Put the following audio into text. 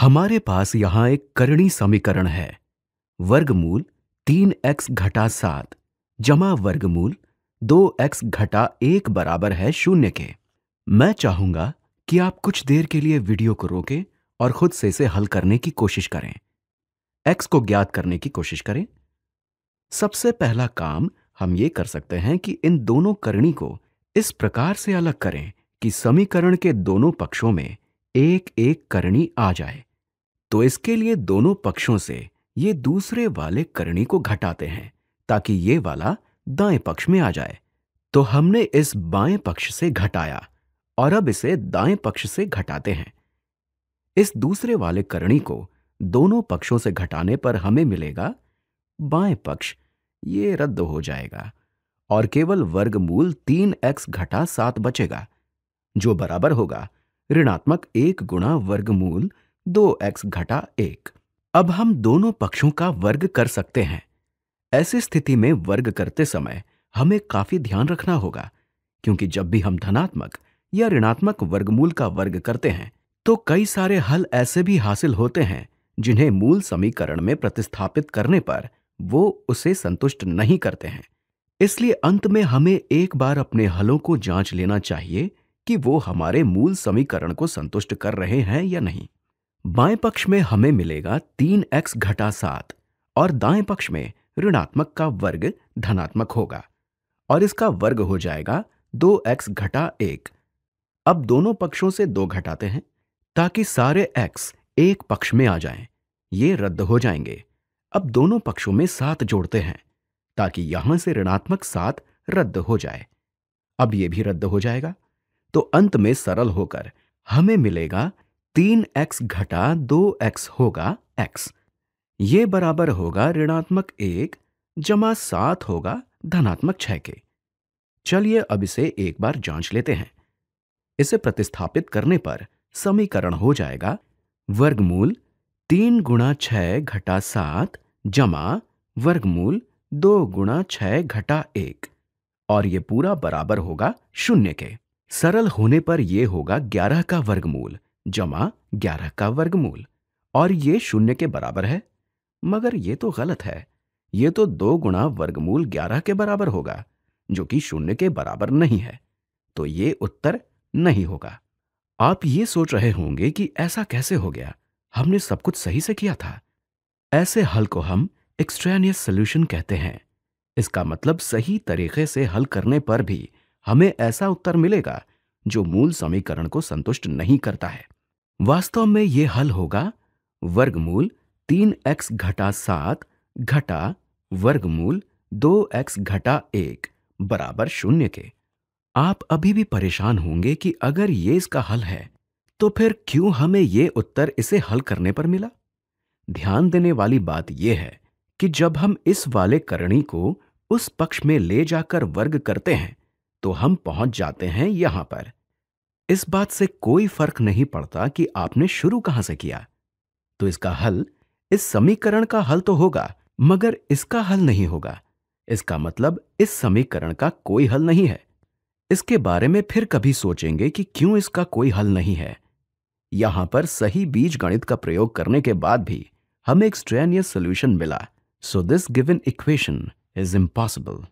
हमारे पास यहाँ एक करणी समीकरण है। वर्गमूल 3x घटा 7 जमा वर्गमूल 2x घटा 1 बराबर है 0 के। मैं चाहूंगा कि आप कुछ देर के लिए वीडियो को रोकें और खुद से इसे हल करने की कोशिश करें। x को ज्ञात करने की कोशिश करें। सबसे पहला काम हम ये कर सकते हैं कि इन दोनों करणी को इस प्रकार से अलग करें कि समीकरण के दोनों पक्षों में एक एक करणी आ जाए। तो इसके लिए दोनों पक्षों से ये दूसरे वाले करणी को घटाते हैं ताकि ये वाला दाएं पक्ष में आ जाए। तो हमने इस बाएं पक्ष से घटाया और अब इसे दाएं पक्ष से घटाते हैं। इस दूसरे वाले करणी को दोनों पक्षों से घटाने पर हमें मिलेगा बाएं पक्ष ये रद्द हो जाएगा और केवल वर्गमूल 3x घटा 7 बचेगा, जो बराबर होगा ऋणात्मक 1 गुणा वर्गमूल 2x घटा 1। अब हम दोनों पक्षों का वर्ग कर सकते हैं। ऐसी स्थिति में वर्ग करते समय हमें काफी ध्यान रखना होगा, क्योंकि जब भी हम धनात्मक या ऋणात्मक वर्गमूल का वर्ग करते हैं तो कई सारे हल ऐसे भी हासिल होते हैं जिन्हें मूल समीकरण में प्रतिस्थापित करने पर वो उसे संतुष्ट नहीं करते हैं। इसलिए अंत में हमें एक बार अपने हलों को जांच लेना चाहिए कि वो हमारे मूल समीकरण को संतुष्ट कर रहे हैं या नहीं। बाएं पक्ष में हमें मिलेगा 3x घटा 7 और दाएं पक्ष में ऋणात्मक का वर्ग धनात्मक होगा और इसका वर्ग हो जाएगा 2x घटा 1। अब दोनों पक्षों से 2 घटाते हैं ताकि सारे x एक पक्ष में आ जाएं। ये रद्द हो जाएंगे। अब दोनों पक्षों में 7 जोड़ते हैं ताकि यहां से ऋणात्मक 7 रद्द हो जाए। अब ये भी रद्द हो जाएगा। तो अंत में सरल होकर हमें मिलेगा 3x घटा 2x होगा x। ये बराबर होगा ऋणात्मक 1 जमा 7 होगा धनात्मक 6 के। चलिए अब इसे एक बार जांच लेते हैं। इसे प्रतिस्थापित करने पर समीकरण हो जाएगा वर्गमूल 3 गुणा 6 घटा 7 जमा वर्गमूल 2 गुणा 6 घटा 1 और ये पूरा बराबर होगा 0 के। सरल होने पर यह होगा 11 का वर्गमूल जमा 11 का वर्गमूल और ये 0 के बराबर है। मगर ये तो गलत है। ये तो 2 गुणा वर्गमूल 11 के बराबर होगा, जो कि 0 के बराबर नहीं है। तो ये उत्तर नहीं होगा। आप ये सोच रहे होंगे कि ऐसा कैसे हो गया, हमने सब कुछ सही से किया था। ऐसे हल को हम एक्सट्रेनियस सॉल्यूशन कहते हैं। इसका मतलब सही तरीके से हल करने पर भी हमें ऐसा उत्तर मिलेगा जो मूल समीकरण को संतुष्ट नहीं करता है। वास्तव में यह हल होगा वर्गमूल 3x घटा 7 घटा वर्गमूल 2x घटा 1 बराबर 0 के। आप अभी भी परेशान होंगे कि अगर ये इसका हल है तो फिर क्यों हमें ये उत्तर इसे हल करने पर मिला। ध्यान देने वाली बात यह है कि जब हम इस वाले करणी को उस पक्ष में ले जाकर वर्ग करते हैं तो हम पहुंच जाते हैं यहां पर। इस बात से कोई फर्क नहीं पड़ता कि आपने शुरू कहां से किया। तो इसका हल इस समीकरण का हल तो होगा, मगर इसका हल नहीं होगा। इसका मतलब इस समीकरण का कोई हल नहीं है। इसके बारे में फिर कभी सोचेंगे कि क्यों इसका कोई हल नहीं है। यहां पर सही बीजगणित का प्रयोग करने के बाद भी हमें एक्सट्रेनियस सॉल्यूशन मिला। So this given equation is impossible.